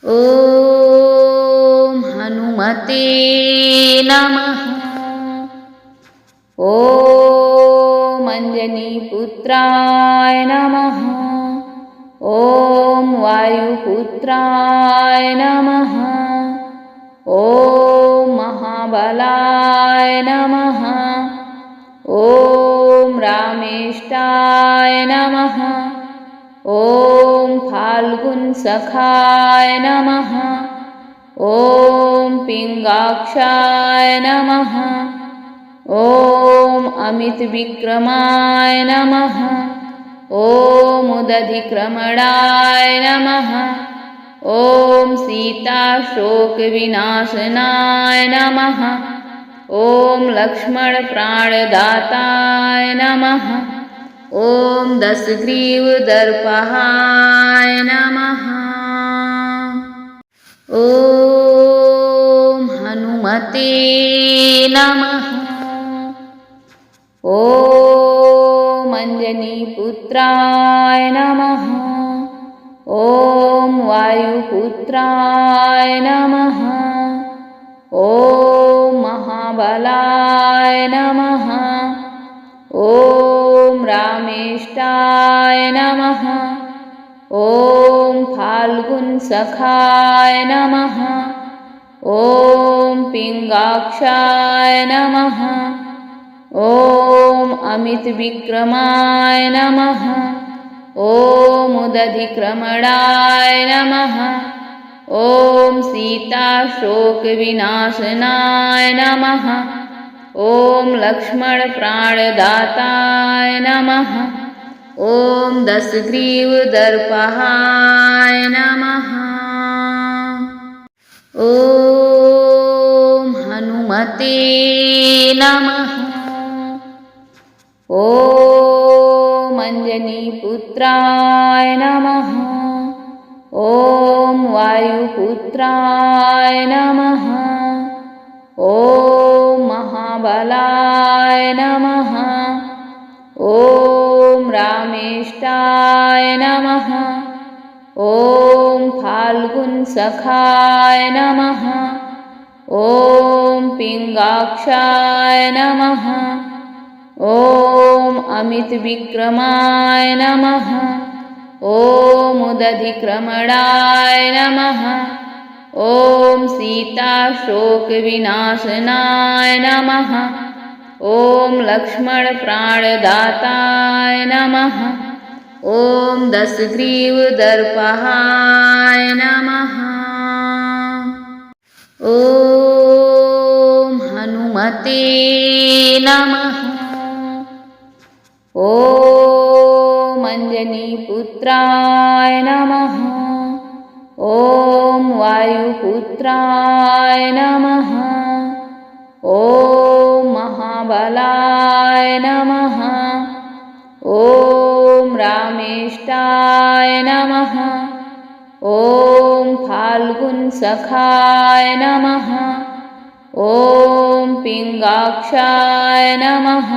ॐ हनुमते नमः। ॐ अंजनीपुत्राय नमः। ॐ वायुपुत्राय नमः। ॐ महाबलाय नमः। ॐ रामेष्टाय नमः। ॐ फाल्गुनसखाय नमः। ॐ पिङ्गाक्षाय नमः। ॐ अमितविक्रमाय नमः। ॐ उदधिक्रमणाय नमः। ॐ सीताशोकविनाशनाय नमः। ॐ लक्ष्मणप्राणदाताय नमः। ॐ दशग्रीवदर्पहाय नमः। ॐ हनुमते नमः। ॐ अंजनीपुत्राय नमः। ॐ वायुपुत्राय नमः। ॐ महाबलाय नमः। ॐ रामेष्टाय नमः। ॐ फाल्गुनसखाय नमः। ॐ पिङ्गाक्षाय नमः। ॐ अमितविक्रमाय नमः। ॐ उदधिक्रमणाय नमः। ॐ सीताशोकविनाशनाय नमः। ॐ लक्ष्मणप्राणदाताय नमः। ॐ दशग्रीवदर्पहाय नमः। ॐ हनुमते नमः। ॐ अंजनीपुत्राय नमः। ॐ वायुपुत्राय नमः। ॐ महाबलाय नमः। ॐ रामेष्टाय नमः। ॐ फाल्गुनसखाय नमः। ॐ पिङ्गाक्षाय नमः। ॐ अमितविक्रमाय नमः। ॐ उदधिक्रमणाय नमः। ॐ सीताशोकविनाशनाय नमः। ॐ लक्ष्मणप्राणदाताय नमः। ॐ दशग्रीवदर्पहाय नमः। ॐ हनुमते नमः। ॐ अंजनीपुत्राय नमः। ॐ वायुपुत्राय नमः। ॐ महाबलाय नमः। ॐ रामेष्टाय नमः। ॐ फाल्गुनसखाय नमः। ॐ पिङ्गाक्षाय नमः।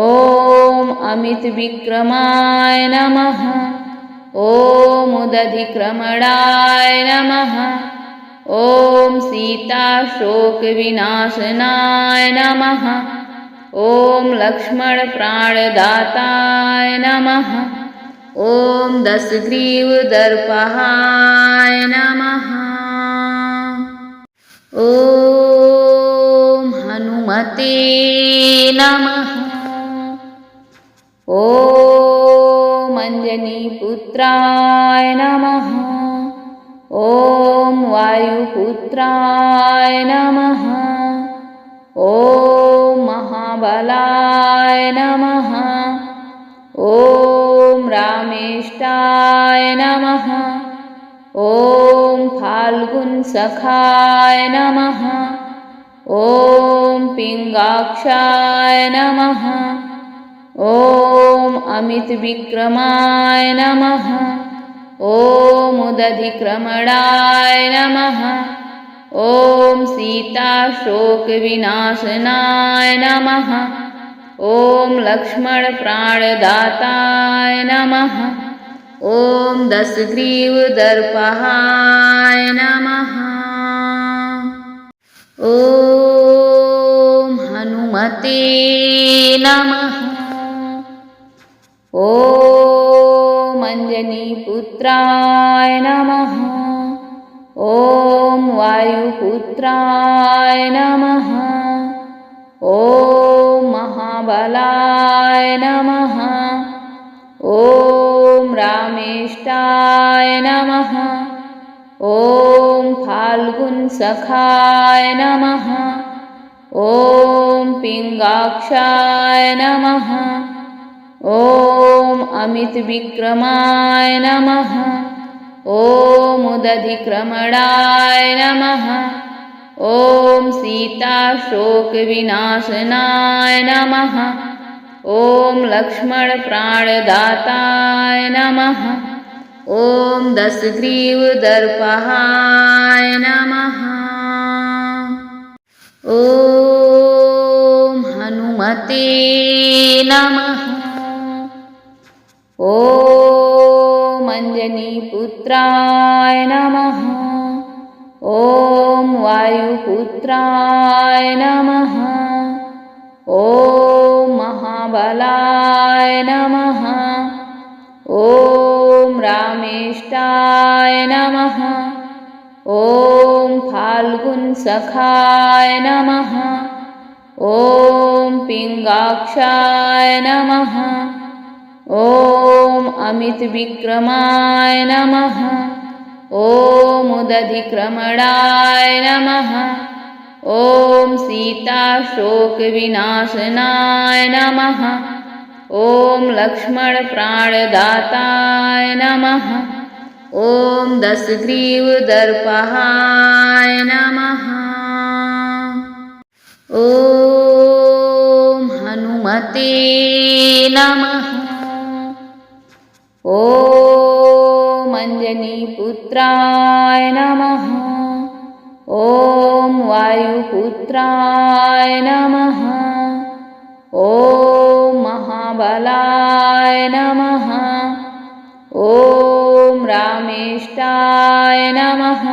ॐ अमितविक्रमाय नमः। ॐ उदधिक्रमणाय नमः। ॐ सीताशोकविनाशनाय नमः। ॐ लक्ष्मणप्राणदाताय नमः। ॐ दशग्रीवदर्पहाय नमः। ॐ हनुमते नमः। ॐ अंजनीपुत्राय नमः। ॐ वायुपुत्राय नमः। ॐ महाबलाय नमः। ॐ रामेष्टाय नमः। ॐ फाल्गुनसखाय नमः। ॐ पिङ्गाक्षाय नमः। ॐ अमितविक्रमाय नमः। ॐ उदधिक्रमणाय नमः। ॐ सीताशोकविनाशनाय नमः। ॐ लक्ष्मणप्राणदाताय नमः। ॐ दशग्रीवदर्पहाय नमः। ॐ हनुमते नमः। ॐ अञ्जनीपुत्राय नमः। ॐ वायुपुत्राय नमः। ॐ महाबलाय नमः। ॐ रामेष्टाय नमः। ॐ फाल्गुनसखाय नमः। ॐ पिङ्गाक्षाय नमः। ॐ अमितविक्रमाय नमः। ॐ उदधिक्रमणाय नमः। ॐ सीताशोकविनाशनाय नमः। ॐ लक्ष्मणप्राणदाताय नमः। ॐ दशग्रीवदर्पहाय नमः। ॐ हनुमते नमः। ॐ अञ्जनीपुत्राय नमः। ॐ वायुपुत्राय नमः। ॐ महाबलाय नमः। ॐ रामेष्टाय नमः। ॐ फाल्गुनसखाय नमः। ॐ पिङ्गाक्षाय नमः। ॐ अमितविक्रमाय नमः। ॐ उदधिक्रमणाय नमः। ॐ सीताशोकविनाशनाय नमः। ॐ लक्ष्मणप्राणदाताय नमः। ॐ दशग्रीवदर्पहाय नमः। ॐ हनुमते नमः। ॐ अञ्जनीपुत्राय नमः। ॐ वायुपुत्राय नमः। ॐ महाबलाय नमः। ॐ रामेष्टाय नमः।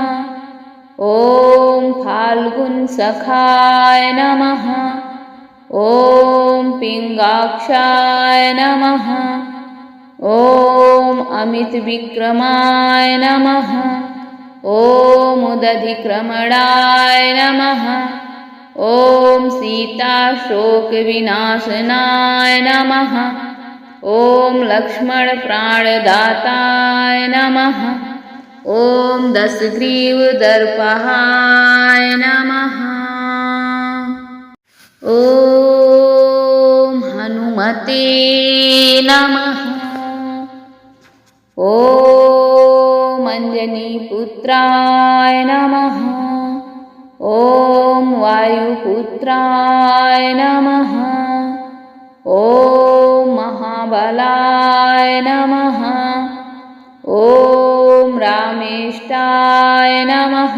ॐ फाल्गुनसखाय नमः। ॐ पिङ्गाक्षाय नमः। ॐ अमितविक्रमाय नमः। ॐ उदधिक्रमणाय नमः। ॐ सीताशोकविनाशनाय नमः। ॐ लक्ष्मणप्राणदाताय नमः। ॐ दशग्रीवदर्पहाय नमः। ॐ हनुमते नमः। ॐ अञ्जनीपुत्राय नमः। ॐ वायुपुत्राय नमः। ॐ महाबलाय नमः। ॐ रामेष्टाय नमः।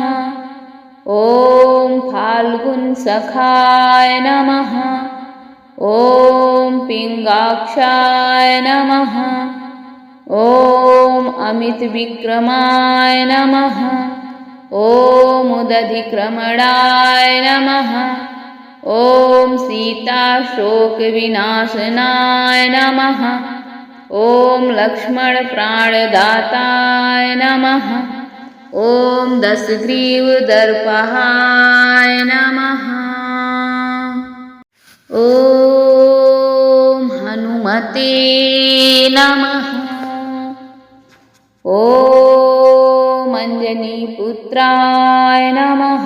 ॐ फाल्गुनसखाय नमः। ॐ पिङ्गाक्षाय नमः। ॐ अमितविक्रमाय नमः। ॐ उदधिक्रमणाय नमः। ॐ सीताशोकविनाशनाय नमः। ॐ लक्ष्मणप्राणदाताय नमः। ॐ दशग्रीवदर्पहाय नमः। ॐ हनुमते नमः। ॐ अञ्जनीपुत्राय नमः।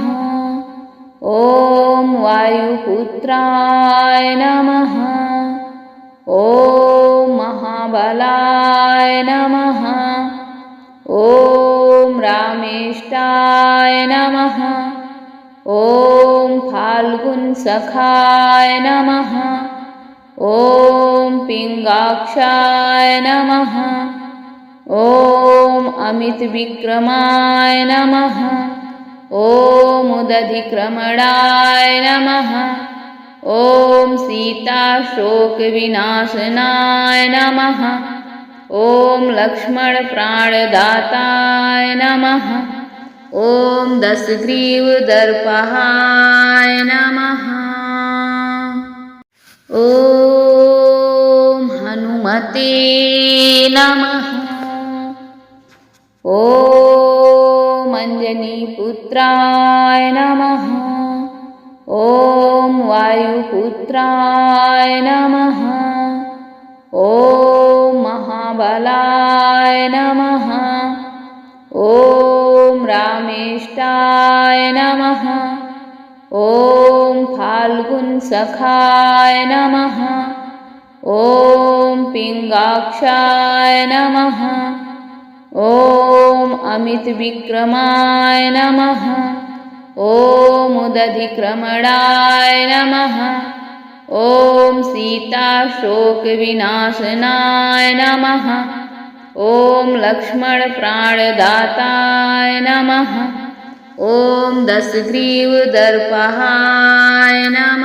ॐ वायुपुत्राय नमः। ॐ महाबलाय नमः। ॐ रामेष्टाय नमः। ॐ फाल्गुनसखाय नमः। ॐ पिङ्गाक्षाय नमः। ॐ अमितविक्रमाय नमः। ॐ उदधिक्रमणाय नमः। ॐ सीताशोकविनाशनाय नमः। ॐ लक्ष्मणप्राणदाताय नमः। ॐ दशग्रीवदर्पहाय नमः। ॐ हनुमते नमः। ॐ अञ्जनीपुत्राय नमः। ॐ वायुपुत्राय नमः। ॐ महाबलाय नमः। ॐ रामेष्टाय नमः। ॐ फाल्गुनसखाय नमः। ॐ पिङ्गाक्षाय नमः। ॐ अमितविक्रमाय नमः। ॐ उदधिक्रमणाय नमः। ॐ सीताशोकविनाशनाय नमः। ॐ लक्ष्मणप्राणदाताय नमः। ॐ दशग्रीवदर्पहाय नमः।